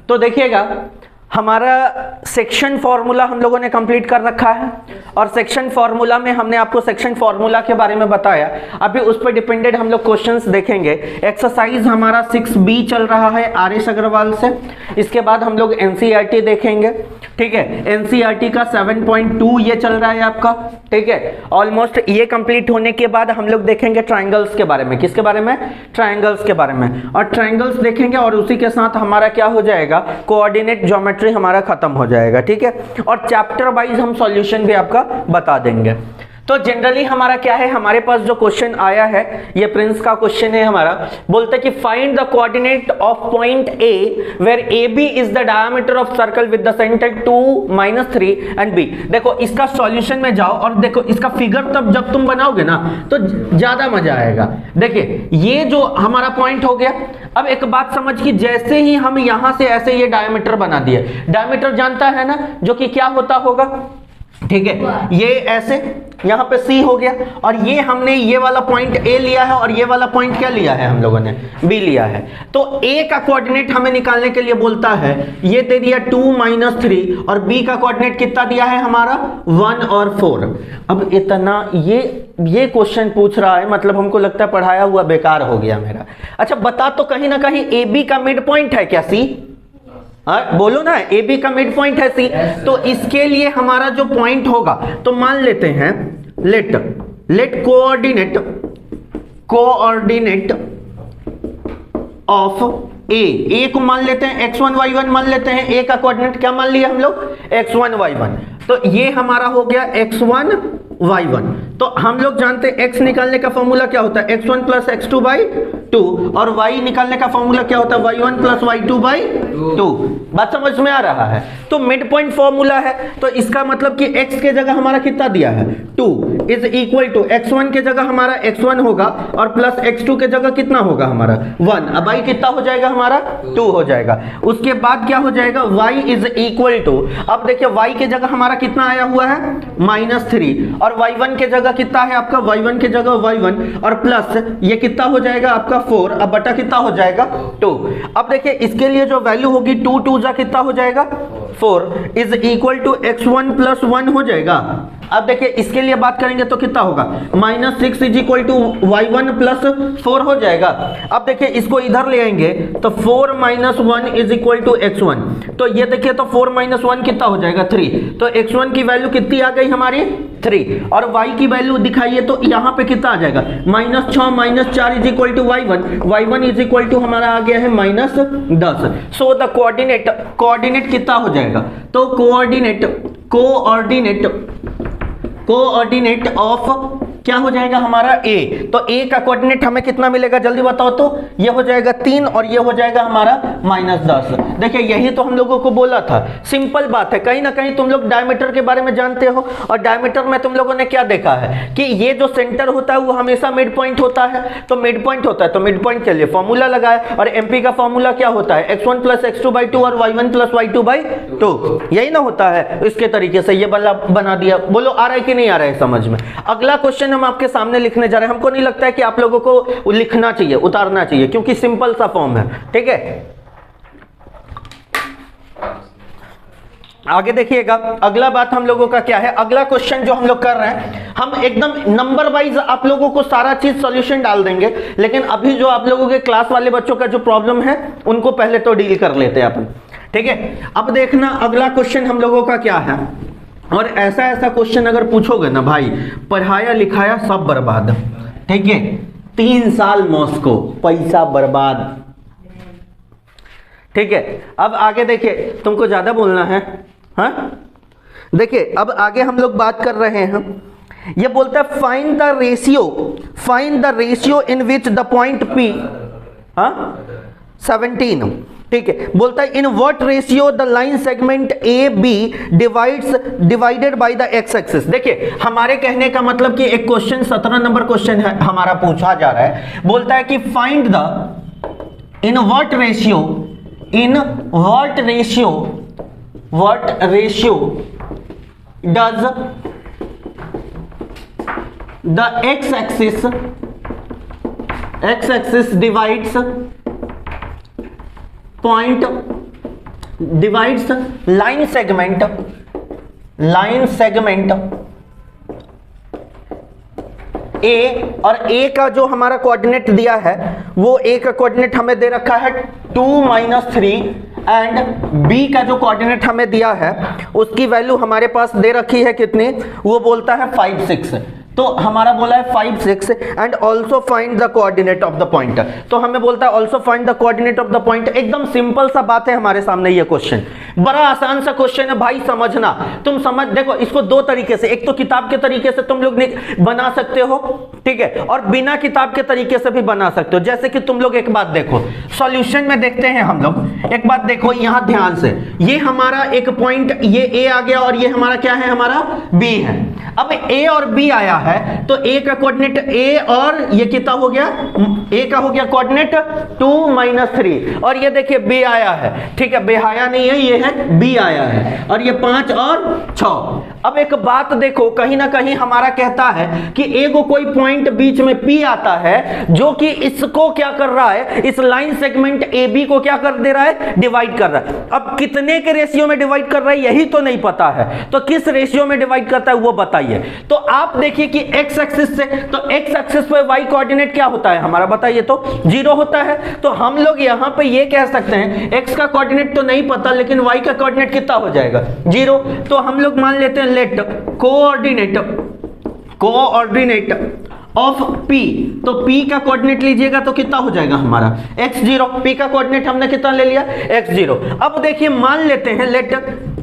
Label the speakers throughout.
Speaker 1: तो देखिएगा हमारा सेक्शन फॉर्मूला हम लोगों ने कंप्लीट कर रखा है और सेक्शन फॉर्मूला में हमने आपको सेक्शन फॉर्मूला के बारे में बताया। अभी उस पर डिपेंडेड हम लोग क्वेश्चंस देखेंगे। एक्सरसाइज हमारा 6B चल रहा है आर.एस. अग्रवाल से। इसके बाद हम लोग एनसीईआरटी देखेंगे, ठीक है। एनसीईआरटी का 7.2 ये चल रहा है आपका, ठीक है। ऑलमोस्ट ये कंप्लीट होने के बाद हम लोग देखेंगे ट्राइंगल्स के बारे में। किसके बारे में? ट्राइंगल्स के बारे में। और ट्राइंगल्स देखेंगे और उसी के साथ हमारा क्या हो जाएगा, कोऑर्डिनेट ज्योमेट्री हमारा खत्म हो जाएगा, ठीक है। और चैप्टर वाइज हम सॉल्यूशन भी आपका बता देंगे। तो जनरली हमारा क्या है, हमारे पास जो क्वेश्चन आया है ये प्रिंस का क्वेश्चन है हमारा। बोलते हैं कि find the coordinate of point A where A B is the diameter of circle with the center 2, -3 and B. देखो इसका सॉल्यूशन में जाओ और देखो इसका फिगर तब जब तुम बनाओगे ना तो ज्यादा मजा आएगा। देखिए ये जो हमारा पॉइंट हो गया। अब एक बात समझ कि जैसे ही हम यहां से ऐसे ये डायमीटर बना दिए, डायमीटर जानता है ना जो कि क्या होता होगा, ठीक है। ये ऐसे यहां पे C हो गया और ये हमने ये वाला पॉइंट A लिया है और ये वाला पॉइंट क्या लिया है हम लोगों ने, B लिया है। तो A का कोऑर्डिनेट हमें निकालने के लिए बोलता है ये दे दिया 2, -3 और B का कोऑर्डिनेट कितना दिया है हमारा 1 और 4। अब इतना ये क्वेश्चन पूछ रहा है, मतलब हमको लगता है पढ़ाया हुआ बेकार हो गया मेरा। अच्छा बता तो कहीं ना कहीं AB का मिड पॉइंट है क्या C? बोलो ना, ए बी का मिड पॉइंट है सी। तो इसके लिए हमारा जो पॉइंट होगा तो मान लेते हैं लेट कोऑर्डिनेट ऑफ ए को मान लेते हैं x1 y1 मान लेते हैं। ए का कोऑर्डिनेट क्या मान लिया हम लोग, x1 y1। तो ये हमारा हो गया x1 y1। तो हम लोग जानते हैं x निकालने का फॉर्मूला क्या होता है, x1 + x2/2 और y निकालने का फॉर्मूला क्या होता है, y1 + y2/2। बात समझ में आ रहा है? तो मिड पॉइंट फॉर्मूला है तो इसका मतलब कि x के जगह हमारा कितना दिया है 2 = x1 के जगह हमारा x1 होगा और प्लस x2 के जगह कितना होगा हमारा 1। अब y कितना हो जाएगा हमारा 2 हो जाएगा। उसके बाद क्या हो जाएगा y = अब देखिए y के जगह हमारा कितना आया हुआ है -3 और y1 के जगह कितना है आपका, y1 के जगह y1 और प्लस ये कितना हो जाएगा आपका 4। अब बटा कितना हो जाएगा 2। अब देखिए इसके लिए जो वैल्यू होगी 2 2 जा कितना हो जाएगा 4 = x1 + 1 हो जाएगा। अब देखिए इसके लिए बात करेंगे तो कितना होगा -6 = y1 + 4 हो जाएगा। अब देखिए इसको इधर ले आएंगे तो 4 - 1 = x1। तो ये देखिए तो 4 - 1 कितना हो जाएगा 3। तो x1 की वैल्यू कितनी आ गई हमारी 3 और y की वैल्यू दिखाइए तो यहाँ पे कितना आ जाएगा -6 - 4 = y1 = हमारा आ गया है -10। सो द कोऑर्डिनेट कितना हो जाएगा, तो कोऑर्डिनेट ऑफ क्या हो जाएगा हमारा A। तो A का कोऑर्डिनेट हमें कितना मिलेगा जल्दी बताओ तो, ये हो जाएगा 3 और ये हो जाएगा हमारा -10। देखिए यही तो हम लोगों को बोला था, सिंपल बात है। कहीं ना कहीं तुम लोग डायमीटर के बारे में जानते हो और डायमीटर में तुम लोगों ने क्या देखा है कि ये जो सेंटर होता है वो हमेशा मिड पॉइंट होता है। तो मिड पॉइंट होता है तो मिड पॉइंट के लिए फॉर्मूला लगाया और MP का फॉर्मूला क्या होता है x1 + x2/2 और y1 + y2/2, यही ना होता है। इसके तरीके से ये बना दिया। बोलो आ रहा है कि नहीं आ रहा है समझ में? अगला क्वेश्चन हम आपके सामने लिखने जा रहे हैं। हमको नहीं लगता है कि आप लोगों को लिखना चाहिए, उतारना चाहिए, क्योंकि सिंपल सा फॉर्म है, ठीक है। आगे देखिएगा अगला बात हम लोगों का क्या है। अगला क्वेश्चन जो हम लोग कर रहे हैं, हम एकदम नंबर वाइज आप लोगों को सारा चीज सॉल्यूशन डाल देंगे, लेकिन अभी जो आप लोगों के क्लास वाले बच्चों का जो प्रॉब्लम है उनको पहले तो डील कर लेते हैं अपन, ठीक है। अब देखना अगला क्वेश्चन हम लोगों का क्या है। और ऐसा क्वेश्चन अगर पूछोगे ना भाई, पढ़ाया लिखाया सब बर्बाद, ठीक है। 3 साल मॉस्को, पैसा बर्बाद, ठीक है। अब आगे देखिए, तुमको ज्यादा बोलना है, हाँ। देखिए अब आगे हम लोग बात कर रहे हैं, ये बोलता है find the ratio in which the point P, हाँ 17, ठीक है। बोलता है in what ratio the line segment AB divided by the x axis. देखिए हमारे कहने का मतलब कि एक क्वेश्चन 17 नंबर क्वेश्चन है हमारा, पूछा जा रहा है। बोलता है कि find the in what ratio does the x axis divides point divides line segment ए, और ए का जो हमारा कोऑर्डिनेट दिया है वो ए का कोऑर्डिनेट हमें दे रखा है 2-3 एंड बी का जो कोऑर्डिनेट हमें दिया है उसकी वैल्यू हमारे पास दे रखी है कितनी, वो बोलता है 5-6। तो हमारा बोला है 5-6 and also find the coordinate of the point. तो हमें बोलता है also find the coordinate of the point. एकदम सिंपल सा बात है हमारे सामने ये क्वेश्चन, बड़ा आसान सा क्वेश्चन है भाई, समझना। तुम समझ देखो इसको दो तरीके से, एक तो किताब के तरीके से तुम लोग बना सकते हो, ठीक है, और बिना किताब के तरीके से भी बना सकते हो। जैसे कि तुम लोग एक बात देखो, सॉल्यूशन में देखते हैं हम लोग, एक बात देखो यहां ध्यान से, ये हमारा एक पॉइंट ये ए आ गया और ये हमारा क्या है, हमारा बी है। अब ए और बी आया है तो ए का कोऑर्डिनेट ए और ये कितना हो गया, ए का हो गया कोऑर्डिनेट 2-3 और ये देखिए बी आया है, ठीक है, बी आया नहीं है, ये है बी आया है, और ये 5 और 6। अब एक बात देखो, कहीं ना कहीं हमारा कहता है कि ए को कोई पॉइंट बीच में पी आता है जो कि इसको क्या कर रहा है, इस लाइन सेगमेंट ए बी को क्या कर दे रहा है, डिवाइड कर रहा है। अब कितने के रेशियो में डिवाइड कर रहा है यही तो नहीं पता है, तो किस रेशियो में डिवाइड करता है वो बताइए। तो आप देखिए कि एक्स एक्सिस से, तो एक्स एक्सिस पे वाई कोऑर्डिनेट क्या होता है हमारा, बताइए तो 0 होता है। तो हम लोग यहां पे ये कह सकते हैं एक्स का कोऑर्डिनेट तो नहीं पता लेकिन वाई का कोऑर्डिनेट कितना हो जाएगा, 0। तो हम लोग मान लेते हैं लेट कोऑर्डिनेट ऑफ P, तो P का कोऑर्डिनेट लीजिएगा तो कितना हो जाएगा हमारा x0। P का कोऑर्डिनेट हमने कितना ले लिया, x0। अब देखिए मान लेते हैं लेट,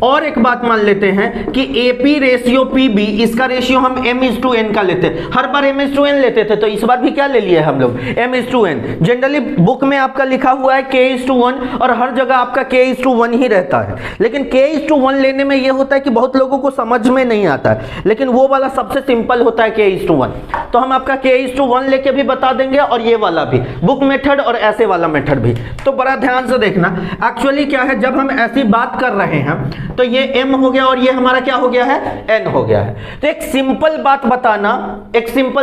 Speaker 1: और एक बात मान लेते हैं कि AP रेशियो PB, इसका रेशियो हम m/n का लेते हैं। हर बार m/n लेते थे, तो इस बार भी क्या ले लिए हम लोग, m/n। जनरली बुक में आपका लिखा हुआ है k/1 और हर जगह आपका k/1 ही रहता है, लेकिन k/1 लेने में यह होता है कि बहुत लोगों को समझ में नहीं आता है, लेकिन वो वाला सबसे सिंपल होता है k/1। तो हम आपका k/1 लेके भी बता देंगे और ये वाला भी, बुक मेथड और ऐसे वाला मेथड भी। तो बड़ा ध्यान से देखना, एक्चुअली क्या है, जब हम ऐसी बात कर रहे हैं तो ये m हो गया और ये हमारा क्या हो गया है, n हो गया है। तो एक सिंपल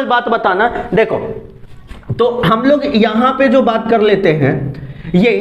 Speaker 1: बात बताना, देखो तो हम लोग यहां पे जो बात कर लेते हैं ये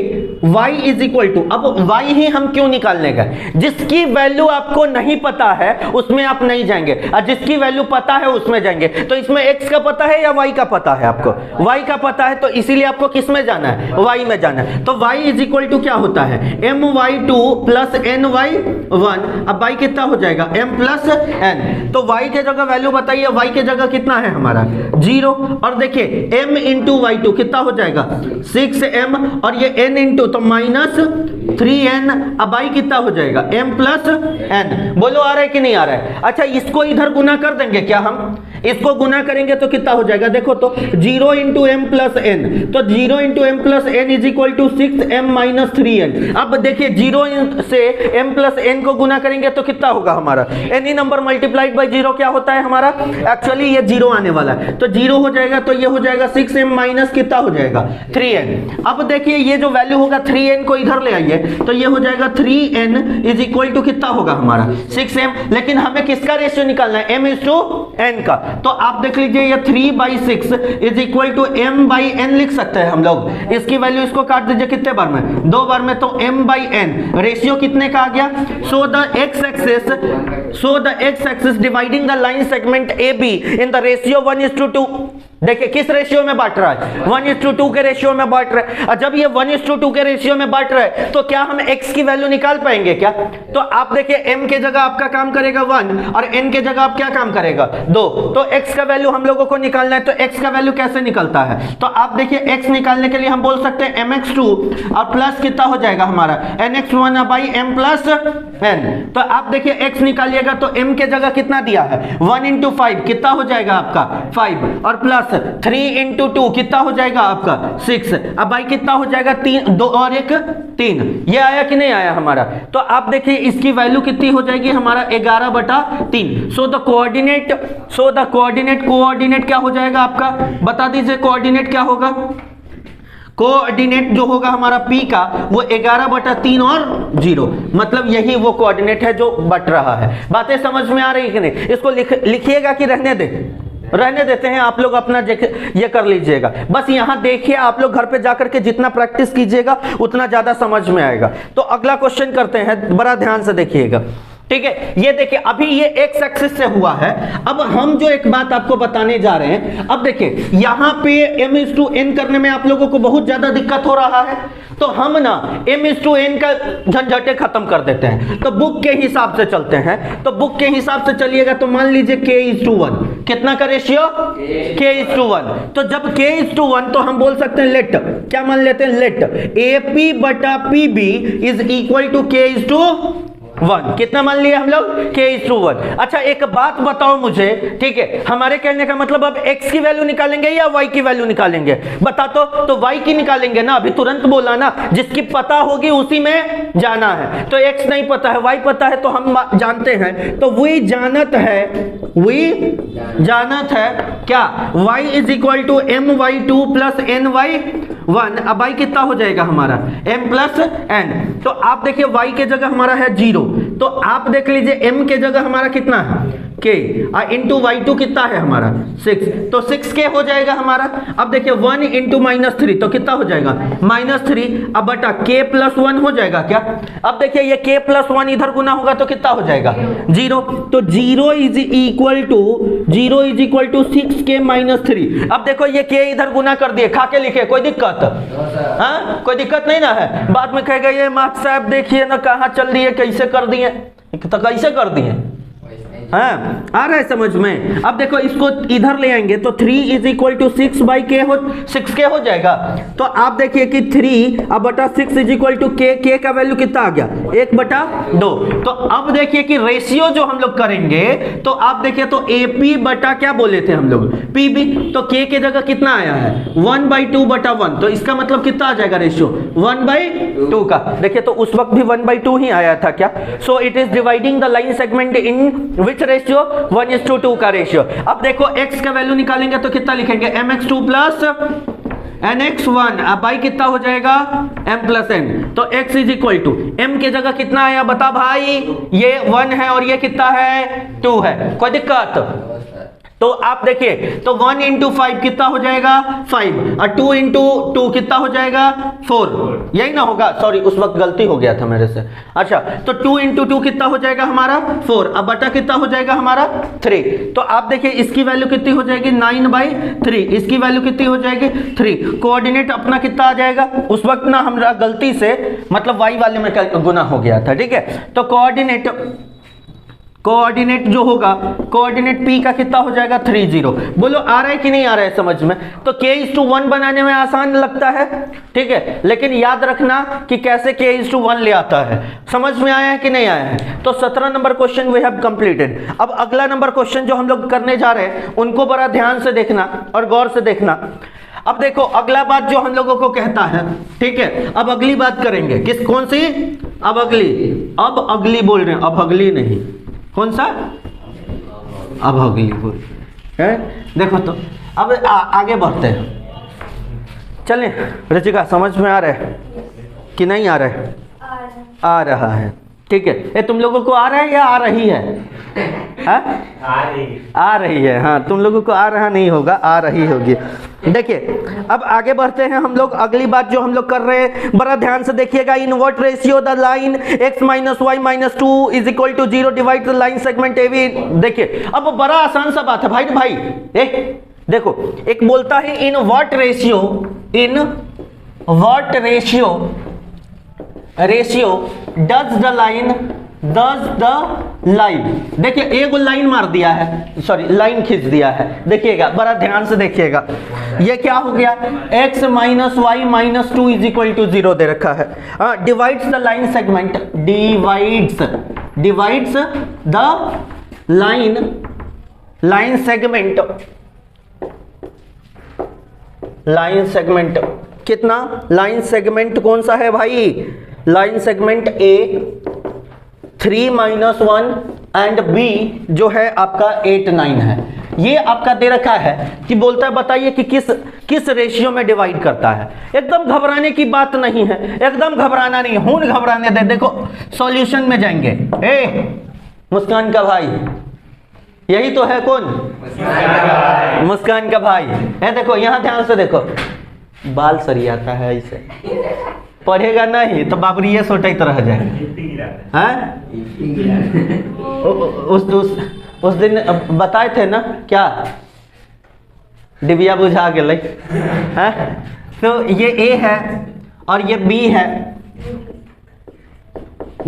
Speaker 1: y इज इक्वल टू, अब y ही हम क्यों निकालने गए, जिसकी वैल्यू आपको नहीं पता है उसमें आप नहीं जाएंगे और जिसकी वैल्यू पता है उसमें जाएंगे। तो इसमें x का पता है या y का पता है, आपको y का पता है, तो इसीलिए आपको किस में जाना है, y में जाना है। तो y इज इक्वल टू क्या होता है, my2 प्लस ny1। अब y कितना हो जाएगा, m प्लस n। तो y के जगह वैल्यू बताइए, y के जगह कितना है हमारा 0, और देखिए m इंटू y2 कितना हो जाएगा 6m, और ये n इंटू तो -3n। अब i कितना हो जाएगा m प्लस n। बोलो आ रहा है कि नहीं आ रहा है। अच्छा इसको इधर गुना कर देंगे क्या, हम इसको गुना करेंगे तो कितना हो जाएगा, देखो तो 0 इंटू एम प्लस एन, तो 0 into m plus n is equal to 6m minus 3n। अब देखिए 0 से m प्लस n को गुना करेंगे तो कितना होगा हमारा, एनी नंबर मल्टीप्लाइड बाय 0 क्या होता है हमारा, एक्चुअली ये 0 आने वाला है, तो 0 हो जाएगा, तो ये हो जाएगा 6m माइनस कितना हो जाएगा 3n। अब देखिए ये जो वैल्यू होगा 3n को इधर ले आइए, तो ये हो जाएगा 3n इज इक्वल टू कितना होगा हमारा 6m। लेकिन हमें किसका रेशियो निकालना है, m इज टू n का। तो आप देख लीजिए ये 3/6 इज इक्वल टू m/n लिख सकते हैं हम लोग। इसकी वैल्यू इसको काट दीजिए कितने बार में, 2 बार में, तो m/n रेशियो कितने का आ गया। So the x axis dividing the line segment AB in the ratio 1:2। देखिए किस रेशियो में बांट रहा है, 1:2 के रेशियो में बांट रहा है। और जब ये 1:2 के रेशियो में बांट रहा है तो क्या हम x की वैल्यू निकाल पाएंगे क्या। तो आप देखिए m के जगह आपका काम करेगा 1 और n के जगह आप क्या काम करेगा 2। तो x का वैल्यू हम लोगों को निकालना है, तो x का वैल्यू कैसे निकलता है, तो आप देखिए x निकालने के लिए हम बोल सकते हैं mx2 और प्लस कितना हो जाएगा हमारा nx1 by m plus n। तो आप देखिए x निकालिएगा तो m के जगह कितना दिया है 1 इंटू 5 कितना हो जाएगा आपका 5, और प्लस 3 इंटू 2 कितना हो जाएगा आपका 6। अब भाई कितना हो जाएगा 3, 2 और 1 3। ये आया कि नहीं आया हमारा। तो आप देखिए इसकी वैल्यू कितनी हो जाएगी हमारा 11/3। सो द कोऑर्डिनेट क्या हो जाएगा आपका, बता दीजिए कोऑर्डिनेट क्या होगा। कोऑर्डिनेट जो होगा हमारा P का वो 11/3 और 0, मतलब यही वो कोऑर्डिनेट है जो बट रहा है। बातें समझ में आ रही है कि नहीं, इसको लिखिएगा कि रहने दे, रहने देते हैं, आप लोग अपना ये कर लीजिएगा। बस यहाँ देखिए, आप लोग घर पे जाकर के जितना प्रैक्टिस कीजिएगा उतना ज्यादा समझ में आएगा। तो अगला क्वेश्चन करते हैं, बड़ा ध्यान से देखिएगा, ठीक है। ये देखिए, अभी ये एक्स एक्सिस से हुआ है। अब हम जो एक बात आपको बताने जा रहे हैं, अब देखिए यहां पे m/n करने में आप लोगों को बहुत ज्यादा दिक्कत हो रहा है, तो हम ना m/n का झंझटे खत्म कर देते हैं। तो बुक के हिसाब से चलते हैं, तो बुक के हिसाब से चलिएगा। तो मान लीजिए k/1, कितना का रेशियो, k/1। तो जब k/1 तो हम बोल सकते हैं लेट, क्या मान लेते हैं, late AP/PB is equal to k/1। कितना मान लिया हम लोग, k/1। अच्छा एक बात बताओ मुझे, ठीक है, हमारे कहने का मतलब अब x की वैल्यू निकालेंगे या y की वैल्यू निकालेंगे, बता तो y की निकालेंगे ना, अभी तुरंत बोला ना, जिसकी पता होगी उसी में जाना है। तो x नहीं पता है, y पता है, तो हम जानते हैं, तो वही जानत है, वही जानत है क्या, y is equal to my2 plus ny1। अब y कितना हो जाएगा हमारा, m प्लस n। तो आप देखिए y के जगह हमारा है 0, तो आप देख लीजिए m के जगह हमारा कितना है, k इंटू y2 कितना है हमारा 6, तो 6k हो जाएगा हमारा। अब देखिए 1 इंटू -3 तो कितना हो जाएगा, -3। अब बटा k प्लस 1 हो जाएगा क्या। अब देखिए ये k प्लस 1 इधर गुना होगा तो कितना हो जाएगा, 0। तो 0 इज इक्वल टू 6k -3। अब देखो ये k इधर गुना कर दिए, खा के लिखे, कोई दिक्कत, हाँ कोई दिक्कत नहीं ना है। बाद में कहेगा ये मास्टर साहब देखिए ना कहाँ चल रही है, कैसे कर दिए, तो कैसे कर दिए, हाँ आ रहा है समझ में। अब देखो इसको इधर ले आएंगे तो 3 इज इक्वल टू 6k हो जाएगा। तो आप देखिए कि 3 अब बटा 6 इज इक्वल टू k का वैल्यू कितना आ गया, 1/2। तो अब देखिए कि रेशियो जो हम लोग करेंगे, तो आप देखिए तो AP बटा क्या बोले थे हम लोग, PB। तो k के जगह कितना आया है, 1/2/1। तो इसका मतलब कितना आ जाएगा रेशियो, 1/2 का। देखिए तो उस वक्त भी 1/2 ही आया था क्या। सो it is dividing the line segment in ratio 1:2 का रेशियो। अब देखो x का वैल्यू निकालेंगे तो कितना लिखेंगे, mx2 प्लस nx1। अब y कितना हो जाएगा, m प्लस n। तो x is equal to m के जगह कितना आया बता भाई, ये 1 है और ये कितना है, 2 है, कोई दिक्कत। तो आप देखिए तो 1 इंटू 5 कितना हो जाएगा, 5, और 2 इंटू 2 कितना हो जाएगा, 4। यही ना होगा, सॉरी उस वक्त गलती हो गया था मेरे से। अच्छा तो 2 इंटू 2 कितना हो जाएगा हमारा, 4। अब बटा कितना हो जाएगा हमारा, 3। तो आप देखिए इसकी वैल्यू कितनी हो जाएगी, 9/3। इसकी वैल्यू कितनी हो जाएगी, 3। कोऑर्डिनेट अपना कितना आ जाएगा, उस वक्त ना हमारा गलती से मतलब y वाले में गुना हो गया था, ठीक है। तो कोऑर्डिनेट जो होगा, कोऑर्डिनेट P का कितना हो जाएगा, 30। बोलो आ रहा है कि नहीं आ रहा है समझ में। तो k/1 बनाने में आसान लगता है, ठीक है, लेकिन याद रखना कि कैसे k/1 ले आता है। समझ में आया है कि नहीं आया है। तो 17 number question we have completed. अब अगला नंबर क्वेश्चन जो हम लोग करने जा रहे हैं उनको बड़ा ध्यान से देखना और गौर से देखना। अब देखो अगला बात जो हम लोगों को कहता है, ठीक है, अब अगली बात करेंगे, कौन सी, अब अगली बोल रहे हैं, अब अगली नहीं, कौन सा, अब अगली बोल है। देखो तो अब आगे बढ़ते हैं, चलें रचिका, समझ में आ रहा है कि नहीं आ रहा है, आ रहा है, ठीक है। ये तुम लोगों को आ रहा है या आ रही है, आ रही है, हाँ तुम लोगों को आ रहा नहीं होगा, आ रही होगी। देखिए अब आगे बढ़ते हैं हम लोग। अगली बात जो हम लोग कर रहे हैं बड़ा ध्यान से देखिएगा, in what ratio the line x - y - 2 is equal to 0 divide the line segment AB। देखिए अब बड़ा आसान सा बात है भाई। देखो एक बोलता है in what ratio does the line, देखिए एक लाइन मार दिया है, सॉरी लाइन खींच दिया है। देखिएगा बड़ा ध्यान से देखिएगा, ये क्या हो गया, x - y - 2 is equal to 0 दे रखा है। Divides the line segment, divides the line segment कितना, लाइन सेगमेंट कौन सा है भाई, line segment A 3 - 1 and B जो है आपका 8 9 है। ये आपका दे रखा है कि बोलता है बताइए कि किस रेशियो में डिवाइड करता है। एकदम घबराने की बात नहीं है, एकदम घबराना नहीं, खून घबराने दे। देखो सॉल्यूशन में जाएंगे, मुस्कान का भाई यही तो है कौन? मुस्कान का भाई है। देखो यहाँ ध्यान से देखो, बाल सरियाता है इसे, पढ़ेगा नहीं तो बाबरिया सोटैत रह जाए। हैं? उस दिन बताए थे ना क्या, डिबिया बुझा गए हैं। तो ये ए है और ये बी है।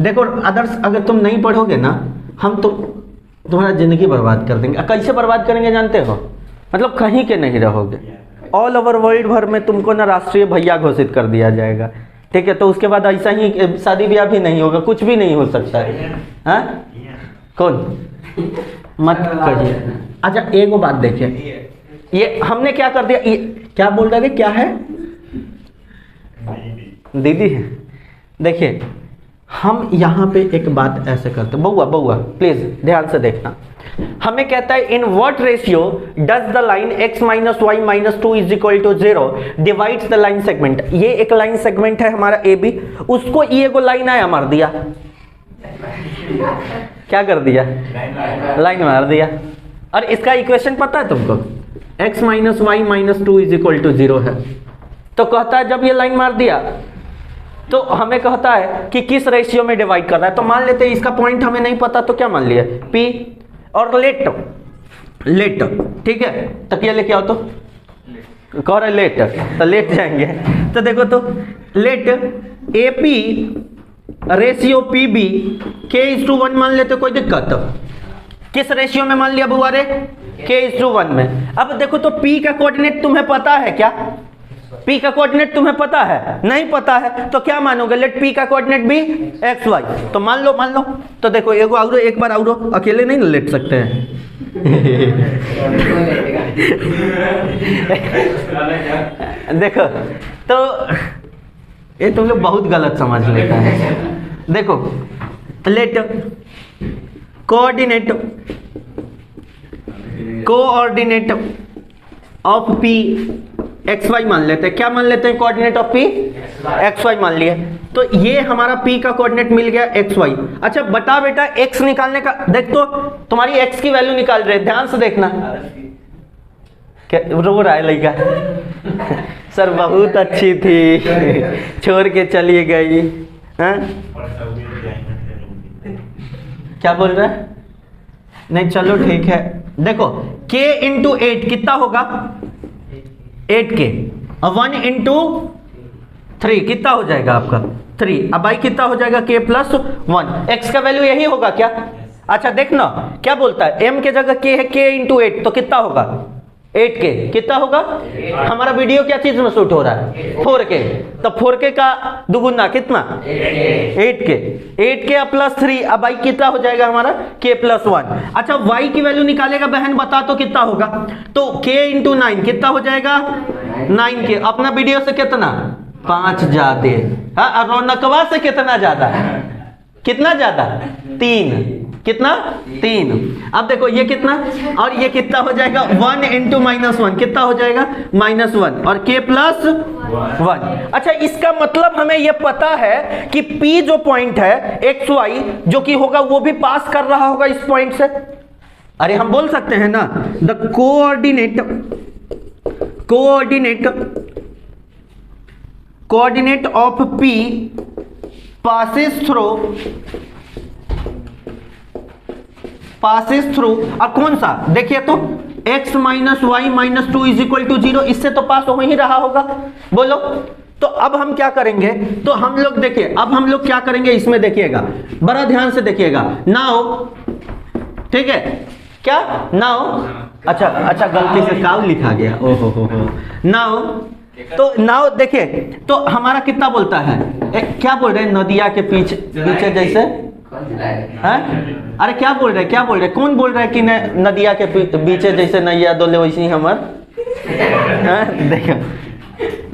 Speaker 1: देखो अदर्स अगर तुम नहीं पढ़ोगे ना, हम तुम्हारा जिंदगी बर्बाद कर देंगे। कैसे बर्बाद करेंगे जानते हो? मतलब कहीं के नहीं रहोगे, ऑल ओवर वर्ल्ड भर में तुमको ना राष्ट्रीय भैया घोषित कर दिया जाएगा। ठीक है, तो उसके बाद ऐसा ही शादी ब्याह भी नहीं होगा, कुछ भी नहीं हो सकता है। हाँ? कौन? मत कहिए। अच्छा एक बात देखिए, ये हमने क्या कर दिया, ये क्या बोल रहे थे, क्या है? दीदी है। देखिए हम यहाँ पे एक बात ऐसे करते, बउआ प्लीज ध्यान से देखना। हमें कहता है in what ratio does the line x minus y minus two is equal to 0 divides the line segment. ये एक लाइन सेगमेंट है हमारा ए बी, उसको ये को लाइन आया मार दिया। क्या कर दिया? लाइन मार दिया। और इसका इक्वेशन पता है तुमको, x minus y minus two is equal to 0 है। तो कहता है जब ये लाइन मार दिया तो हमें कहता है कि किस रेशियो में डिवाइड कर रहा है। तो मान लेते हैं इसका पॉइंट हमें नहीं पता, तो क्या मान लिया P और लेट ठीक है, तकिया लेके आओ तो कह रहे लेट, तो लेट जाएंगे। तो देखो तो late AP ratio PB K/1 मान लेते, कोई दिक्कत? किस रेशियो में मान लिया बुआ रे? K/1 में। अब देखो तो P का कोऑर्डिनेट तुम्हें पता है क्या? P का कोऑर्डिनेट तुम्हें पता है? नहीं पता है तो क्या मानोगे? लेट P का कोऑर्डिनेट भी XY, तो मान लो। तो देखो एगो और एक बार और, अकेले नहीं लेट सकते हैं। देखो तो ये तुम लोग बहुत गलत समझ लेता है। देखो let coordinate of P XY मान लेते हैं। क्या मान लेते हैं? कोऑर्डिनेट ऑफ P XY मान लिया। तो ये हमारा P का कोऑर्डिनेट मिल गया XY। अच्छा बता बेटा X निकालने का, देख तो तुम्हारी X की वैल्यू निकाल रहे, ध्यान से देखना। क्या रो रहा है लड़का? सर बहुत अच्छी थी, छोड़ के चली गई। हाँ? क्या बोल रहा है? नहीं चलो ठीक है। देखो K इंटू 8 कितना होगा? 8K। और 1 इंटू 3 कितना हो जाएगा आपका? 3। अब आई कितना हो जाएगा? K plus 1। X का वैल्यू यही होगा क्या? अच्छा देखना क्या बोलता है, M के जगह K है, K इंटू 8 तो कितना होगा? 8K। कितना होगा? हमारा वीडियो क्या चीज में शूट हो रहा है? 4K। तो 4K का दुगुना कितना? 8K। 8K प्लस 3, अब y कितना हो जाएगा हमारा? K plus 1। अच्छा y की वैल्यू निकालेगा बहन, बता तो कितना होगा? तो K इंटू 9 कितना हो जाएगा? 9K। अपना वीडियो से कितना? 5 ज्यादा। हाँ, रौनकवा से कितना ज्यादा? कितना ज्यादा? 3। कितना? 3। अब देखो ये कितना और ये कितना हो जाएगा? 1 इंटू -1 कितना हो जाएगा? -1 और K प्लस 1। अच्छा इसका मतलब हमें ये पता है कि P जो पॉइंट है XY जो कि होगा वो भी पास कर रहा होगा इस पॉइंट से। अरे हम बोल सकते हैं ना, the coordinate of P passes through और कौन सा? देखिए तो x minus y minus 2 is equal to 0, इससे तो पास हो ही रहा होगा। बोलो तो अब हम क्या करेंगे? तो हम लोग देखिए अब हम लोग क्या करेंगे इसमें, देखिएगा बड़ा ध्यान से देखिएगा। नाउ ठीक है क्या? नाउ अच्छा गलती से काउ लिखा गया, ओहो हो। नाउ देखिए तो हमारा कितना बोलता है? क्या बोल रहे हैं? नदिया के पीछे जैसे है? अरे क्या बोल रहे? कौन बोल रहा है कि नदिया के बीचे जैसे नैया डोले वैसी हमर?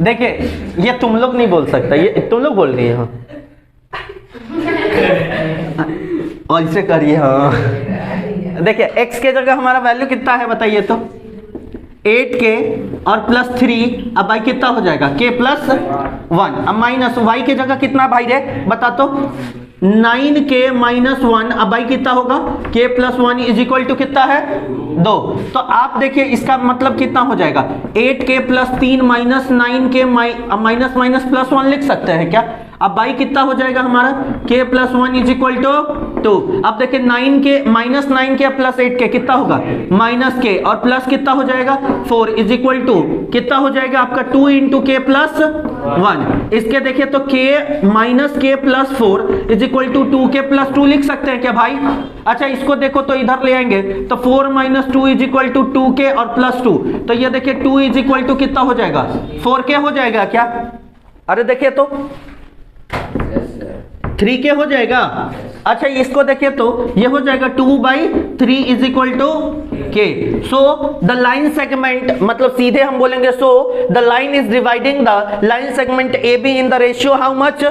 Speaker 1: देखिए ये तुम लोग नहीं बोल सकता, ये तुम लोग बोल रही हो। ऐसे करिए। हाँ देखिए x के जगह हमारा वैल्यू कितना है बताइए तो? 8K और प्लस 3, अब y कितना हो जाएगा? K plus 1। अब माइनस y की जगह कितना भाई रे बता तो? 9k माइनस 1, अब भाई कितना होगा, k plus 1 is equal to कितना है 2। तो आप देखिए इसका मतलब कितना हो जाएगा, 8k plus 3 minus 9k minus minus plus 1 लिख सकते हैं क्या। अब भाई कितना हो जाएगा हमारा, k plus 1 is equal to 2। अब देखिए 9k minus 9k plus 8k कितना होगा, माइनस k और प्लस कितना हो जाएगा 4 इज इक्वल टू कितना हो जाएगा आपका 2 इंटू k प्लस 1। इसके देखिए तो k minus k plus 4 is equal to 2k plus 2 लिख सकते हैं क्या भाई। अच्छा इसको देखो तो इधर ले आएंगे तो 4 minus 2 is equal to 2k और प्लस 2, तो ये देखिए 2 इज इक्वल टू कितना हो जाएगा 4k हो जाएगा क्या। अरे देखिए तो 3k हो जाएगा। अच्छा इसको देखिए तो ये हो जाएगा 2/3 is equal to k। So the line segment, मतलब सीधे हम बोलेंगे so the line is dividing the line segment A B in the ratio how much,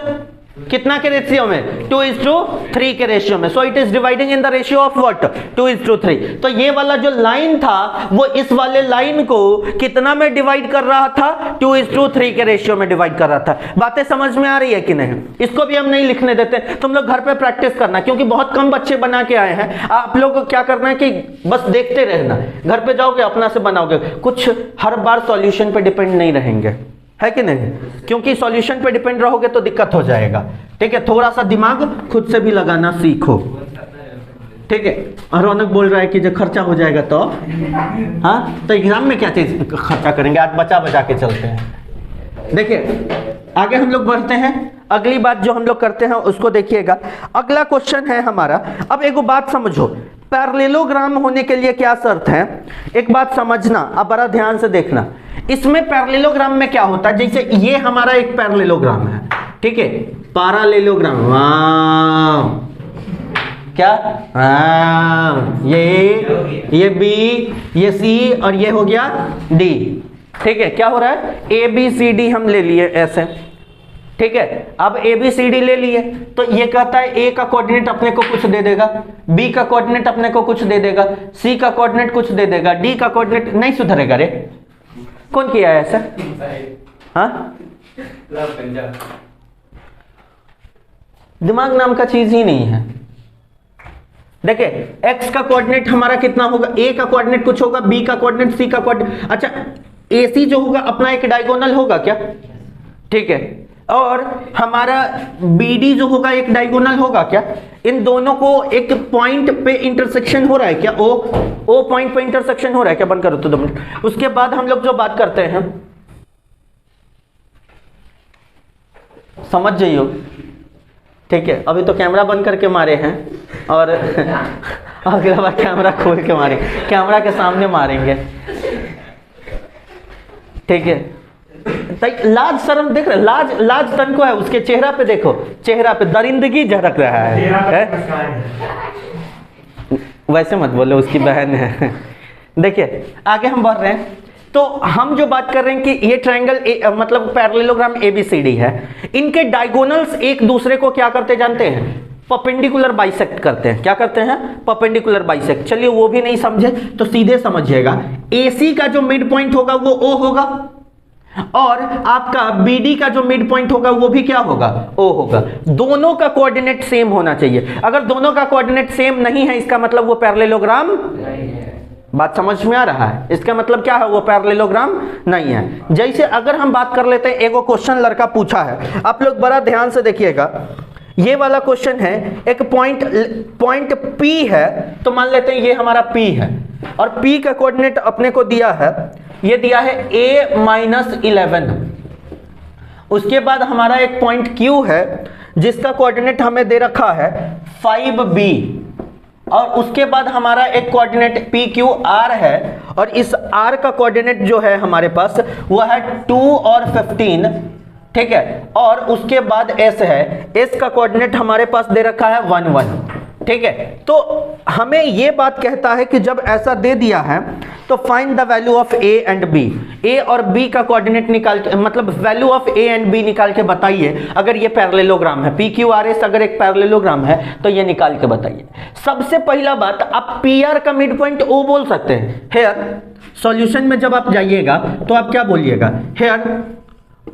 Speaker 1: कितना के रेशियो में, 2:3 के रेशियो में। So it is dividing in the ratio of what, 2:3। तो ये वाला जो लाइन था वो इस वाले लाइन को कितना में डिवाइड कर रहा था, 2:3 के रेशियो में डिवाइड कर रहा था। बातें समझ में आ रही है कि नहीं। इसको भी हम नहीं लिखने देते, तुम लोग घर पे प्रैक्टिस करना, क्योंकि बहुत कम बच्चे बना के आए हैं। आप लोग को क्या करना है कि बस देखते रहना, घर पे जाओगे अपना से बनाओगे, कुछ हर बार सॉल्यूशन पे डिपेंड नहीं रहेंगे, है कि नहीं, क्योंकि सॉल्यूशन पे डिपेंड रहोगे तो दिक्कत हो जाएगा। ठीक है, थोड़ा सा दिमाग खुद से भी लगाना सीखो। ठीक है, रौनक बोल रहा है कि जो खर्चा हो जाएगा तो हाँ, तो एग्जाम में क्या चीज खर्चा करेंगे, आज बचा बचा के चलते हैं। देखिए आगे हम लोग बढ़ते हैं, अगली बात जो हम लोग करते हैं उसको देखिएगा। अगला क्वेश्चन है हमारा, अब एक बात समझो, पैरेललोग्राम होने के लिए क्या शर्त है, एक बात समझना, अब बड़ा ध्यान से देखना। इसमें पैरेललोग्राम में क्या होता है, जैसे ये हमारा एक पैरेललोग्राम है, ठीक है, पैरेललोग्राम, क्या ये B, ये C और ये हो गया D। ठीक है, क्या हो रहा है, ABCD हम ले लिए ऐसे। ठीक है, अब ABCD ले लिए तो ये कहता है A का कोऑर्डिनेट अपने को कुछ दे देगा, B का कोऑर्डिनेट अपने को कुछ दे देगा, C का कोऑर्डिनेट कुछ दे देगा, D का कोऑर्डिनेट नहीं सुधरेगा रे। कौन किया है ऐसा, हाँ, दिमाग नाम का चीज ही नहीं है। देखिए x का कोऑर्डिनेट हमारा कितना होगा, a का कोऑर्डिनेट कुछ होगा, b का कोऑर्डिनेट, c का कोऑर्डिनेट। अच्छा AC जो होगा अपना एक डायगोनल होगा क्या, ठीक है, और हमारा BD जो होगा एक डायगोनल होगा क्या। इन दोनों को एक पॉइंट पे इंटरसेक्शन हो रहा है क्या, ओ पॉइंट पे इंटरसेक्शन हो रहा है क्या, बंद करो तो 2 मिनट। उसके बाद हम लोग जो बात करते हैं, समझ जाइयो, ठीक है, अभी तो कैमरा बंद करके मारे हैं और अगला बार कैमरा खोल के मारे, कैमरा के सामने मारेंगे। ठीक है, लाज शर्म देख रहे, लाज तन को है उसके चेहरा पे, देखो चेहरा पे दरिंदगी झलक रहा है? वैसे मत बोलो, उसकी बहन है। देखिए आगे हम बढ़ रहे हैं, तो हम जो बात कर रहे हैं कि ये ट्रायंगल मतलब पैरेललोग्राम ABCD है, इनके डायगोनल्स एक दूसरे को क्या करते जानते हैं, परपेंडिकुलर बाइसेक्ट करते हैं। क्या करते हैं, परपेंडिकुलर बाइसेक्ट। चलिए वो भी नहीं समझे तो सीधे समझिएगा, AC का जो मिड पॉइंट होगा वो O होगा, और आपका BD का जो मिड पॉइंट होगा वो भी क्या होगा, O होगा। दोनों का कोऑर्डिनेट सेम होना चाहिए। अगर दोनों का कोऑर्डिनेट सेम नहीं है, इसका मतलब वो पैरेललोग्राम नहीं है। बात समझ में आ रहा है, इसका मतलब क्या है, वो पैरेललोग्राम नहीं है। जैसे अगर हम बात कर लेते हैं, एगो क्वेश्चन लड़का पूछा है, आप लोग बड़ा ध्यान से देखिएगा। ये वाला क्वेश्चन है, एक पॉइंट P है, तो मान लेते हैं ये हमारा P है, और P का कोऑर्डिनेट अपने को दिया है, ये दिया है A-11। उसके बाद हमारा एक पॉइंट Q है जिसका कोऑर्डिनेट हमें दे रखा है 5B, और उसके बाद हमारा एक कोऑर्डिनेट PQR है, और इस R का कोऑर्डिनेट जो है हमारे पास वो है 2 और 15। ठीक है, और उसके बाद S है, S का कोऑर्डिनेट हमारे पास दे रखा है 1 1। ठीक है, तो हमें ये बात कहता है कि जब ऐसा दे दिया है तो find the value of A and B। A और B का कोऑर्डिनेट निकाल के, मतलब value of A and B निकाल के बताइए। अगर ये पैरेललोग्राम है, PQRS अगर एक पैरेललोग्राम है तो ये निकाल के बताइए। सबसे पहला बात, आप PR का मिड पॉइंट O बोल सकते हैं। हेयर सॉल्यूशन में जब आप जाइएगा तो आप क्या बोलिएगा, here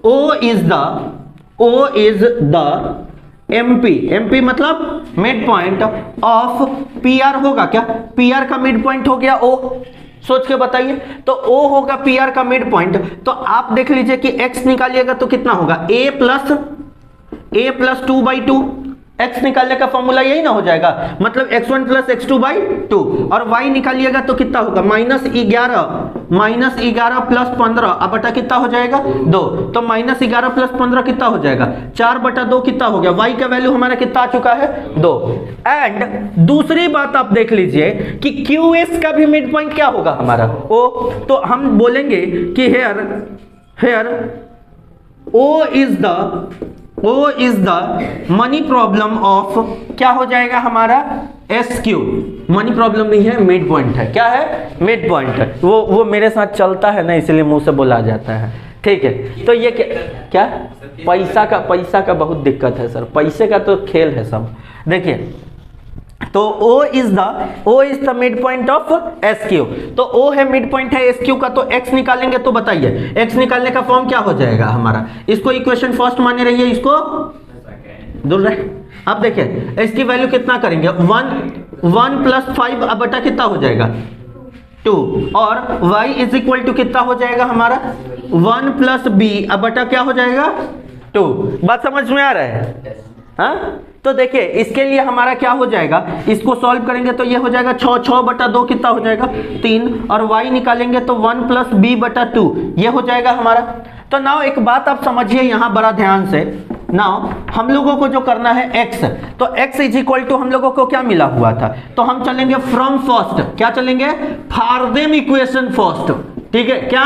Speaker 1: O is the MP, MP मतलब मिड पॉइंट ऑफ PR होगा क्या? PR का मिड पॉइंट हो गया O, सोच के बताइए। तो O होगा PR का मिड पॉइंट। तो आप देख लीजिए कि X निकालिएगा तो कितना होगा? A plus 2/2। X निकालने का फॉर्मूला यही ना हो जाएगा, मतलब x1 प्लस x2/2। और Y निकालिएगा तो कितना होगा? -11 प्लस 15 अब बटा कितना हो जाएगा? 2। तो -11 प्लस 15 कितना हो जाएगा? 4/2 कितना हो गया? Y का वैल्यू हमारा कितना आ चुका है? 2। एंड दूसरी बात आप देख लीजिए कि QS का भी मिड पॉइंट क्या होगा हमारा? O। तो हम बोलेंगे कि here O is the money problem of, क्या हो जाएगा हमारा? SQ। मनी प्रॉब्लम नहीं है, मिड पॉइंट है। क्या है? मिड पॉइंट है। वो मेरे साथ चलता है ना, इसलिए मुंह से बोला जाता है। ठीक है, तो ये क्या पैसा का बहुत दिक्कत है सर, पैसे का तो खेल है सब। देखिए, तो O is the mid point of SQ। तो O है मिड पॉइंट है SQ का, तो X निकालेंगे तो बताइए X निकालने का फॉर्म क्या हो जाएगा हमारा? इसको इक्वेशन फर्स्ट माने रहिए, इसको दूर रहे। अब देखिए इसकी वैल्यू कितना करेंगे? 1 प्लस 5 अब बटा कितना हो जाएगा? 2। और Y इज इक्वल टू कितना हो जाएगा हमारा? 1 प्लस B अब बटा क्या हो जाएगा? 2। बात समझ में आ रहा है? हाँ, तो देखिए इसके लिए हमारा क्या हो जाएगा, इसको सॉल्व करेंगे तो ये हो जाएगा 6/2 कितना हो जाएगा? 3। और y निकालेंगे तो 1 प्लस b/2 ये हो जाएगा हमारा। तो नाउ एक बात आप समझिए यहाँ बड़ा ध्यान से। नाउ हम लोगों को जो करना है x, तो x इज इक्वल टू हम लोगों को क्या मिला हुआ था? तो हम चलेंगे फ्रॉम फर्स्ट, क्या चलेंगे? फार्देम इक्वेशन फर्स्ट। ठीक है, क्या?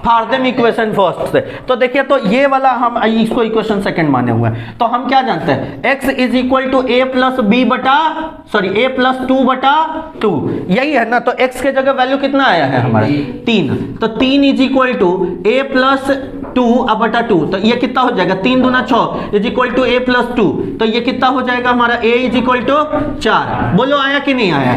Speaker 1: फार्देम इक्वेशन फर्स्ट से। तो देखिए, तो ये वाला हम इसको इक्वेशन सेकंड माने हुए हैं। तो हम क्या जानते हैं? x is equal to a plus 2/2 यही है ना। तो x के जगह वैल्यू कितना आया है हमारा? 3। तो 3 is equal to a plus 2/2। तो ये कितना हो जाएगा? 3 दूना 6 is equal to a plus 2। तो ये कितना हो जाएगा हमारा? a is equal to 4। बोलो आया कि नहीं आया?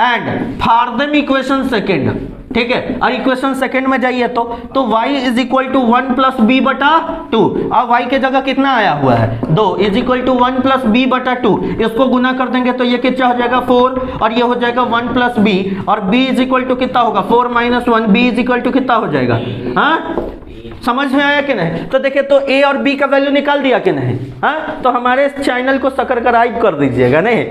Speaker 1: And for them equation second. ठीक है, और इक्वेशन सेकंड में जाइए तो y is equal to 1 plus b/2। अब y के जगह कितना आया हुआ है? 2 is equal to 1 plus b/2। इसको गुना कर देंगे तो ये कितना हो जाएगा? 4। और ये हो जाएगा 1 प्लस b, और b इज इक्वल टू कितना होगा? 4 - 1। b इज इक्वल टू कितना हो जाएगा? हाँ, समझ में आया कि नहीं? तो देखिए, तो a और b का वैल्यू निकाल दिया कि नहीं? हाँ, तो हमारे इस चैनल को सब्सक्राइब कर दीजिएगा। नहीं,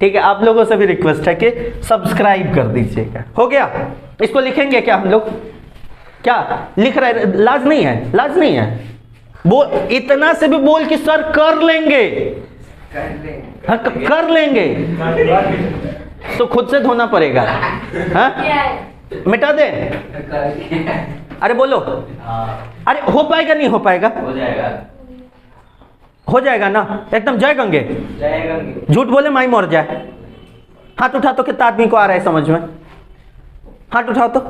Speaker 1: ठीक है, आप लोगों से भी रिक्वेस्ट है कि सब्सक्राइब कर दीजिएगा। हो गया? इसको लिखेंगे क्या हम लोग? क्या लिख रहे? लाज नहीं है, लाज नहीं है। बोल, इतना से भी बोल कि सर कर लेंगे। हाँ, कर लेंगे तो खुद से धोना पड़ेगा। हाँ, मिटा दे। अरे बोलो, अरे हो पाएगा नहीं हो पाएगा? हो जाएगा ना एकदम। जय गंगे, झूठ बोले माई मर जाए। हाथ उठा तो कितना आदमी को आ रहा है समझ में? हाथ उठाओ तो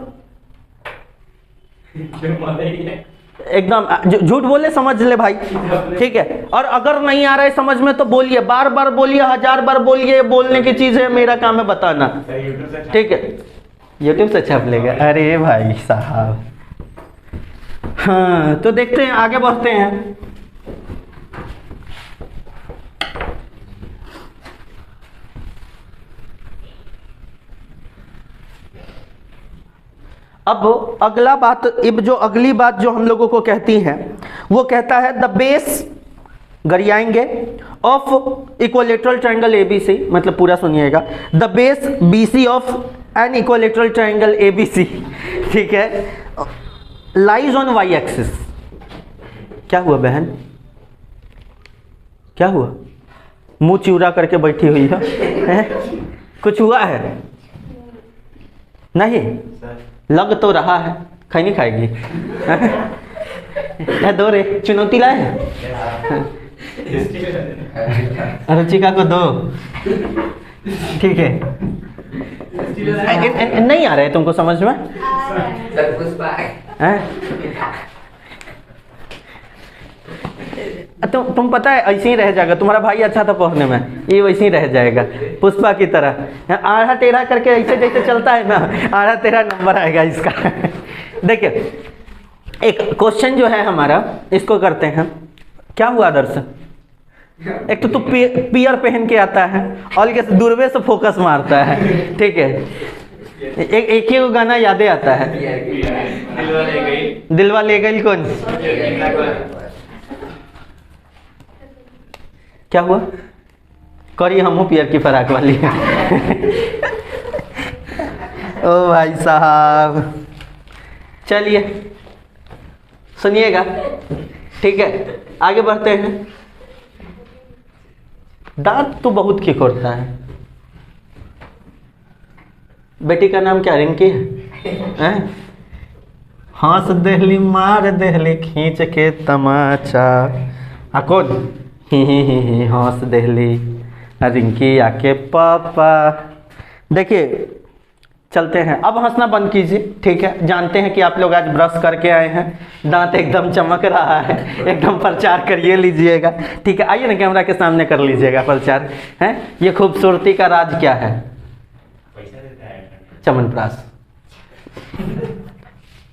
Speaker 1: एकदम झूठ बोले समझ ले भाई। ठीक है, और अगर नहीं आ रहा है समझ में तो बोलिए, बार बार बोलिए, 1000 बार बोलिए। बोलने की चीज है, मेरा काम है बताना। ठीक है, यूट्यूब से छाप लेगा। अरे भाई साहब, हाँ, तो देखते हैं, आगे बढ़ते हैं। अब अगला बात, अब जो अगली बात जो हम लोगों को कहती है वो कहता है द बेस, गरियाएंगे, ऑफ इक्विलेटरल ट्रायंगल ABC, मतलब पूरा सुनिएगा। The base BC of an equilateral triangle ABC, ठीक है, लाइज ऑन y एक्सिस। क्या हुआ बहन? क्या हुआ? मुंह चिउरा करके बैठी हुई है? कुछ हुआ है? नहीं लग तो रहा है। खैनी खाएगी? दो रे, चुनौती लाए हैं? रुचिका को दो। ठीक है, नहीं आ रहा है तुमको समझ में? तुम पता है ऐसे ही रह जाएगा। तुम्हारा भाई अच्छा था पढ़ने में, ये वैसे ही रह जाएगा पुष्पा की तरह। आधा टेढ़ा करके ऐसे जैसे चलता है ना, आधा टेढ़ा नंबर आएगा इसका। देखिए, एक क्वेश्चन जो है हमारा, इसको करते हैं। क्या हुआ आदर्श? एक तो तू पियर पहन के आता है और कैसे दूरबे से फोकस मारता है, ठीक है। एक ही गाना यादें आता है, दिलवा ले गई कौन, क्या हुआ करी हम पियर की फराक वाली ओ भाई साहब, चलिए सुनिएगा, ठीक है। आगे बढ़ते हैं। दांत तो बहुत खिकोरता है। बेटी का नाम क्या, रिंकी है? हंस देहली मार देहली खींच के तमाचा, कौन ही हंस देहली रिंकी आके पापा। देखिए चलते हैं, अब हंसना बंद कीजिए, ठीक है। जानते हैं कि आप लोग आज ब्रश करके आए हैं, दांत एकदम चमक रहा है, एकदम प्रचार करिए लीजिएगा, ठीक है। आइए ना कैमरा के सामने कर लीजिएगा प्रचार, हैं। ये खूबसूरती का राज क्या है? चमनप्राश,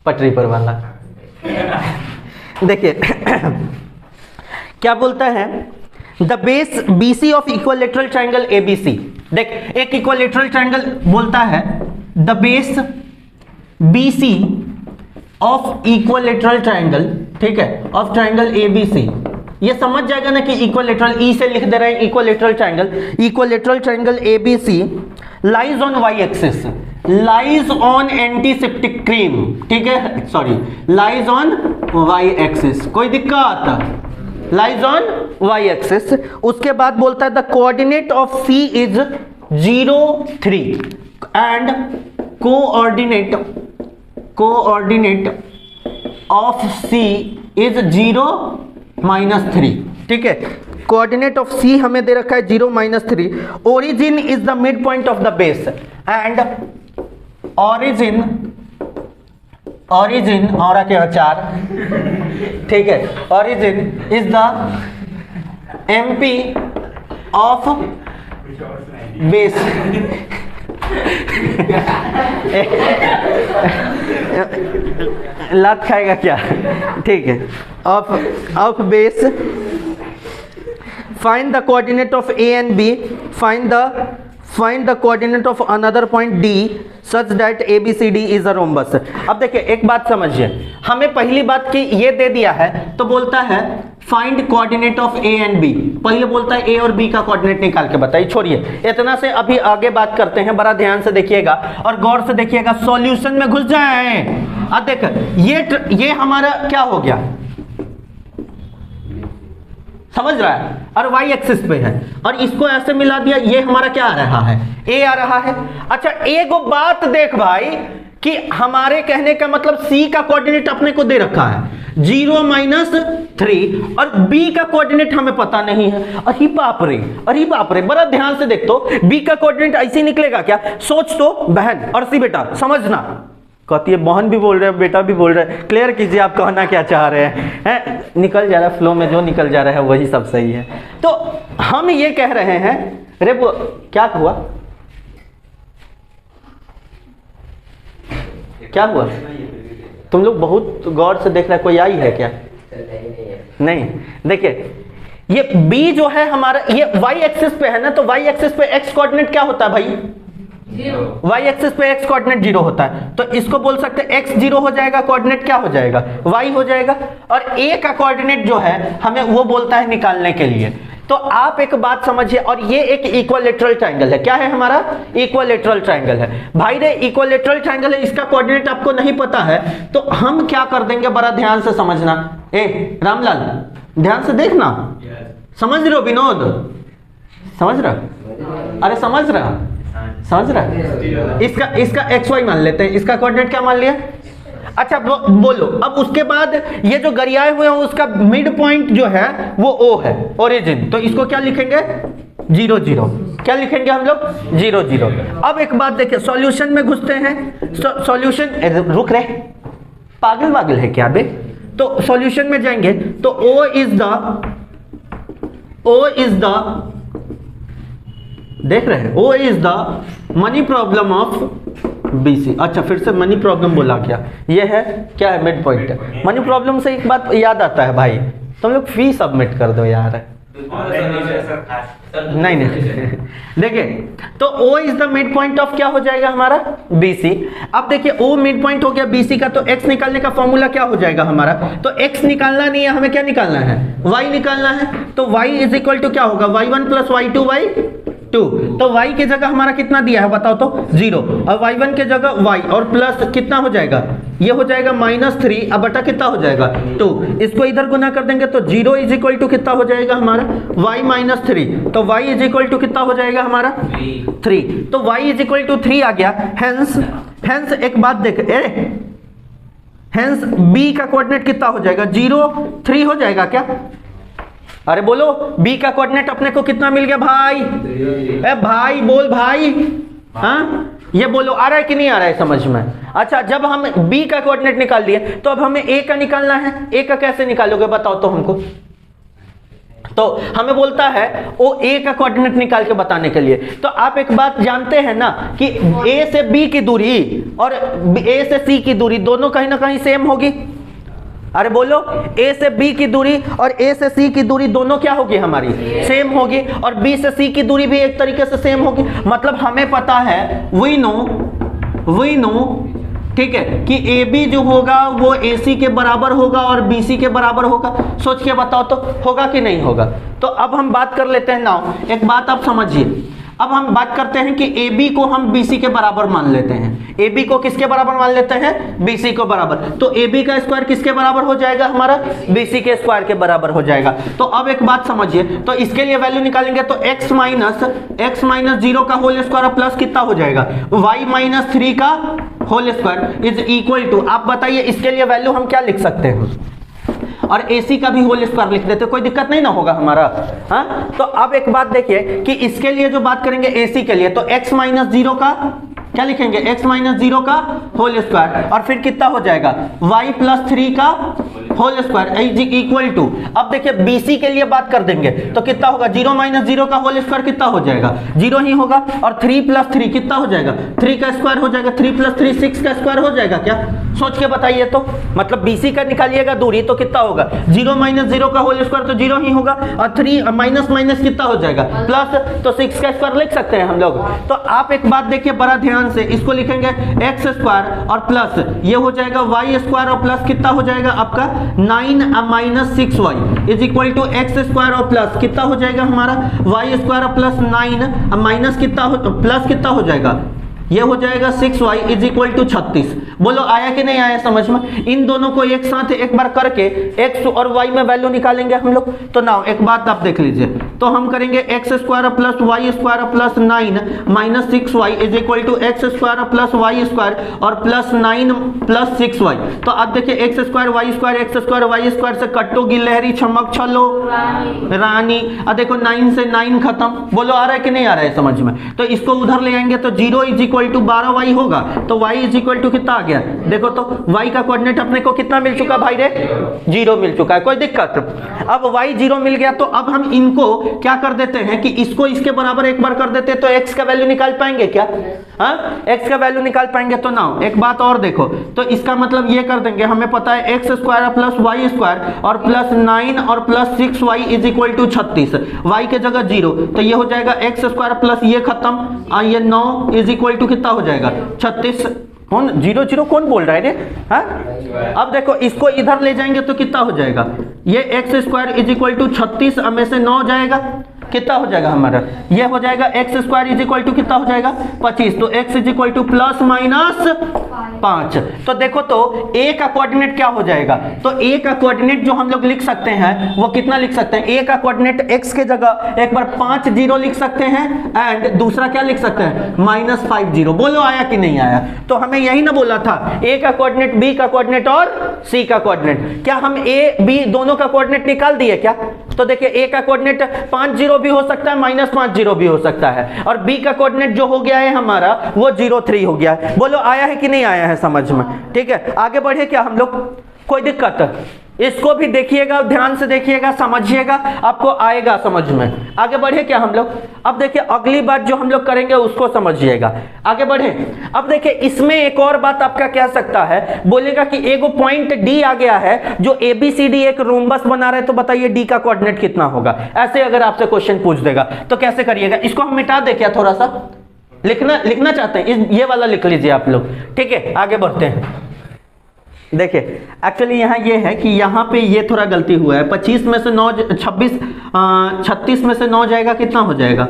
Speaker 1: पटरी पर वाला। देखिए क्या बोलता है, the base BC of equilateral triangle ABC। देख, एक इक्विलेटरल ट्रायंगल बोलता है the base BC of equilateral triangle, ठीक है, ऑफ ट्रायंगल ABC। ये समझ जाएगा ना कि इक्विलेटरल, ई से लिख दे रहे हैं equilateral triangle ABC lies on y axis, lies on antiseptic cream, ठीक है, sorry lies on y axis. कोई दिक्कत? Lies on y axis. उसके बाद बोलता है the coordinate of C is 0 3 and coordinate of C is 0 -3, ठीक है। कोऑर्डिनेट ऑफ C हमें दे रखा है 0 -3। Origin is the mid point of the base and origin और क्या 4, ठीक है। Origin is the MP of base. लात खाएगा क्या, ठीक है। Of base, find the coordinate of A and B, find the coordinate of another point D such that ABCD is a rhombus। अब देखिए एक बात समझिए, हमें पहली बात कि ये दे दिया है तो बोलता है find coordinate of A and B। पहले बोलता है A और B का कोऑर्डिनेट निकाल के बताइए। छोड़िए इतना से, अभी आगे बात करते हैं, बड़ा ध्यान से देखिएगा और गौर से देखिएगा, सॉल्यूशन में घुस जाए। अब देख ये हमारा क्या हो गया, समझ रहा है, और वाई एक्सिस पे है और इसको ऐसे मिला दिया, ये हमारा क्या आ रहा है, ए आ रहा है। अच्छा एक बात देख भाई कि हमारे कहने का मतलब सी का कोऑर्डिनेट अपने को दे रखा है 0 -3 और बी का कोऑर्डिनेट हमें पता नहीं है। अरे बाप रे, बड़ा ध्यान से देख तो, बी का कोऑर्डिनेट ऐसे निकलेगा क्या? सोच तो बहन और सी बेटा, समझना। कहती है बहन भी बोल रहे हैं, बेटा भी बोल रहे हैं, क्लियर कीजिए आप कहना क्या चाह रहे हैं। निकल जा रहा है फ्लो में, जो निकल जा रहा है वही सब सही है। तो हम ये कह रहे हैं, अरे वो क्या हुआ, क्या हुआ? तुम लोग बहुत गौर से देख रहे हैं, कोई आई है क्या? नहीं। देखिए ये बी जो है हमारा, ये वाई एक्सिस पे है ना, तो वाई एक्सिस पे एक्स कोऑर्डिनेट क्या होता है भाई? वाई एक्सिस पे एक्स कोऑर्डिनेट 0 होता है, तो इसको बोल सकते हैं x 0 हो जाएगा, कोऑर्डिनेट क्या हो जाएगा, y हो जाएगा। और a का कोऑर्डिनेट जो है हमें वो बोलता है निकालने के लिए। तो आप एक बात समझिए, और ये एक इक्विलेटरल ट्रायंगल है। क्या है हमारा? इक्विलेटरल ट्रायंगल है भाई रे, इक्विलेटरल ट्रायंगल है, इसका कोऑर्डिनेट आपको नहीं पता है तो हम क्या कर देंगे, बड़ा ध्यान से समझना। रामलाल ध्यान से देखना, समझ रहे हो? विनोद समझ रहा? अरे समझ रहा इसका XY मान लेते हैं, इसका कोऑर्डिनेट क्या मान लिया? अच्छा बोलो। अब उसके बाद ये जो गरियाए हुए हैं उसका मिड पॉइंट जो है वो O है, ओरिजिन, तो इसको क्या लिखेंगे? 0 0। क्या लिखेंगे हम लोग? 0 0। अब एक बात देखिए, सॉल्यूशन में घुसते हैं। सॉल्यूशन, रुक रहे, पागल है क्या बे? तो सॉल्यूशन में जाएंगे तो O इज द देख रहे हैं, O is the money problem of BC। अच्छा फिर से मनी प्रॉब्लम बोला क्या? ये है क्या है? मिड पॉइंट है। मनी प्रॉब्लम से एक बात याद आता है भाई, तुम लोग फी सबमिट कर दो यार। नहीं देखिए, तो O is the mid point of क्या हो जाएगा हमारा BC। अब देखिए O मिड पॉइंट हो गया BC का, तो X निकालने का फॉर्मूला क्या हो जाएगा हमारा, तो X निकालना नहीं है हमें, क्या निकालना है, Y निकालना है। तो Y इज इक्वल टू क्या होगा, y1 प्लस y2 2। तो y की जगह हमारा कितना दिया है बताओ तो 0, और y1 के जगह y, और प्लस कितना हो जाएगा, ये हो जाएगा -3, अब बटा कितना हो जाएगा 2। इसको इधर गुना कर देंगे तो 0 इज इक्वल टू कितना हो जाएगा हमारा y - 3, तो y इज इक्वल टू कितना हो जाएगा हमारा 3। तो y इज इक्वल टू 3 आ गया। हेंस एक बात देख, हेंस b का कोऑर्डिनेट कितना हो जाएगा, 0 3 हो जाएगा क्या, अरे बोलो B का कोऑर्डिनेट अपने को कितना मिल गया भाई, भाई बोल भाई, हाँ ये बोलो आ रहा है कि नहीं आ रहा है समझ में। अच्छा, जब हम B का कोऑर्डिनेट निकाल लिए तो अब हमें A का निकालना है। A का कैसे निकालोगे बताओ तो हमको, तो हमें बोलता है वो A का कोऑर्डिनेट निकाल के बताने के लिए। तो आप एक बात जानते हैं ना कि A से B की दूरी और A से C की दूरी दोनों कहीं ना कहीं सेम होगी। अरे बोलो, A से B की दूरी और A से C की दूरी दोनों क्या होगी हमारी, सेम होगी, और B से C की दूरी भी एक तरीके से सेम होगी। मतलब हमें पता है, वी नो ठीक है कि AB जो होगा वो AC के बराबर होगा और BC के बराबर होगा। सोच के बताओ तो होगा कि नहीं होगा। तो अब हम बात कर लेते हैं नाउ, एक बात आप समझिए, अब हम बात करते हैं कि AB को हम BC के बराबर मान लेते हैं। AB को किसके बराबर मान लेते हैं, BC को बराबर। तो AB का स्क्वायर किसके बराबर हो जाएगा हमारा, BC के स्क्वायर के बराबर हो जाएगा। तो अब एक बात समझिए, तो इसके लिए वैल्यू निकालेंगे तो x माइनस 0 का होल स्क्वायर प्लस कितना हो जाएगा, y - 3 का whole square is equal to, आप बताइए इसके लिए वैल्यू हम क्या लिख सकते हैं, और AC का भी होल स्क्वायर लिख देते, कोई दिक्कत नहीं ना होगा हमारा। हाँ, तो अब एक बात देखिए कि इसके लिए जो बात करेंगे AC के लिए, तो x - 0 का क्या लिखेंगे, x - 0 का होल स्क्वायर, और फिर कितना हो जाएगा y + 3 का whole square is equal to, अब देखिए BC के लिए बात कर देंगे तो कितना होगा, 0 - 0 का होल स्क्वायर कितना हो जाएगा, 0 ही होगा, और 3 + 3 कितना हो जाएगा, 3 का स्क्वायर हो जाएगा, 3 + 3 6 का स्क्वायर हो जाएगा क्या, सोच के बताइए तो। मतलब BC का निकालिएगा दूरी तो कितना होगा, 0 - 0 का होल स्क्वायर तो 0 ही होगा, और 3 माइनस कितना हो जाएगा प्लस, तो 6 का स्क्वायर लिख सकते हैं हम लोग। तो आप एक बात देखिए बड़ा ध्यान से, इसको लिखेंगे x स्क्वायर और प्लस ये हो जाएगा y स्क्वायर और प्लस कितना हो जाएगा आपका 9 - 6y is equal to x square और प्लस कितना हो जाएगा हमारा y स्क्वायर और प्लस 9 माइनस कितना हो, प्लस कितना हो जाएगा, ये हो जाएगा 6y इज इक्वल टू 36। बोलो आया कि नहीं आया समझ में। इन दोनों को एक साथ एक बार करके x और y में वैल्यू निकालेंगे हम लोग। तो नाउ एक बात आप देख लीजिए, तो हम करेंगे x square plus y square plus 9 minus 6y is equal to x square plus y square और प्लस 9 प्लस 6y। तो अब देखिए x स्क्वायर y स्क्वायर से कट्टो गिलहरी चमक छलो रानी, अब देखो 9 से 9 खत्म। बोलो आ रहा है कि नहीं आ रहा है समझ में। तो इसको उधर ले आएंगे तो 0 इज इक्वल टू 12y होगा, तो y इज इक्वल टू कितना आ गया, देखो तो y का कोऑर्डिनेट अपने को कितना मिल चुका भाई रे, 0 मिल चुका है, कोई दिक्कत। अब y 0 मिल गया, तो अब हम इनको क्या कर देते हैं कि इसको इसके बराबर एक बार कर देते हैं, तो x का वैल्यू निकाल पाएंगे क्या, हाँ x का वैल्यू निकाल पाएंगे। तो ना एक बात और देखो, तो इसका मतलब ये कर देंगे, हमें पता है x square plus y square और प्लस 9 और plus 6y is equal to 36, y के जगह 0, तो ये हो जाएगा x स्क्वायर प्लस ये खत्म, ये 9 इज इक्वल टू कितना हो जाएगा 36। कौन 0 0 कौन बोल रहा है रे, हाँ? अब देखो इसको इधर ले जाएंगे तो कितना हो जाएगा, ये x square is equal to 36 में से 9 जाएगा, कितना हो जाएगा हमारा, ये हो जाएगा x square is equal to कितना हो जाएगा 25, तो x is equal to plus minus 5। तो देखो तो a का कोऑर्डिनेट क्या हो जाएगा, तो a का कोऑर्डिनेट जो हम लोग लिख सकते हैं वो कितना लिख सकते हैं, a का कोऑर्डिनेट x के जगह एक बार 5 0 लिख सकते हैं, एंड दूसरा क्या लिख सकते हैं -5 0। बोलो आया कि नहीं आया। तो हमें यही ना बोला था a का कोऑर्डिनेट, b का कोऑर्डिनेट और c का कोऑर्डिनेट, क्या हम a b दोनों का कोऑर्डिनेट निकाल दिए क्या। तो देखिए a का कोऑर्डिनेट 5 0 भी हो सकता है, -5 0 भी हो सकता है, और b का कोऑर्डिनेट जो हो गया है हमारा वो 0 3 हो गया है। बोलो आया है कि नहीं आया है समझ में। ठीक है, आगे बढ़े क्या हम लोग, कोई दिक्कत, इसको भी देखिएगा, ध्यान से देखिएगा, समझिएगा, आपको आएगा समझ में। आगे बढ़े क्या हम लोग? अब देखिए अगली बात जो हम लोग करेंगे उसको समझिएगा। आगे बढ़े। अब देखिए इसमें एक और बात आपका कह सकता है, बोलेगा कि एगो पॉइंट डी आ गया है जो ABCD एक रोम्बस बना रहे, तो बताइए डी का कोऑर्डिनेट कितना होगा। ऐसे अगर आपसे क्वेश्चन पूछ देगा तो कैसे करिएगा? इसको हम मिटा दे क्या, थोड़ा सा लिखना चाहते हैं, ये वाला लिख लीजिए आप लोग, ठीक है। आगे बढ़ते हैं। देखिए एक्चुअली यहाँ ये है कि यहाँ पे ये थोड़ा गलती हुआ है। 25 में से 9 36 में से 9 जाएगा, कितना हो जाएगा?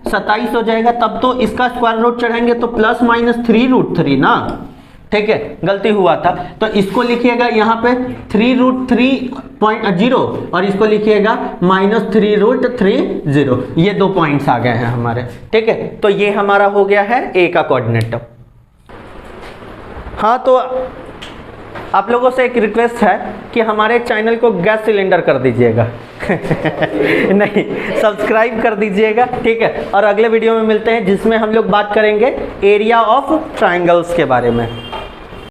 Speaker 1: 27 हो जाएगा। तब तो इसका स्क्वायर रूट चढ़ाएंगे तो +-3√3 ना, ठीक है, गलती हुआ था। तो इसको लिखिएगा यहाँ पे 3√3.0 और इसको लिखिएगा -3√30। ये 2 पॉइंट्स आ गए हैं हमारे, ठीक है। तो ये हमारा हो गया है ए का कोऑर्डिनेट। हाँ, तो आप लोगों से एक रिक्वेस्ट है कि हमारे चैनल को गैस सिलेंडर कर दीजिएगा नहीं, सब्सक्राइब कर दीजिएगा, ठीक है। और अगले वीडियो में मिलते हैं जिसमें हम लोग बात करेंगे एरिया ऑफ ट्रायंगल्स के बारे में।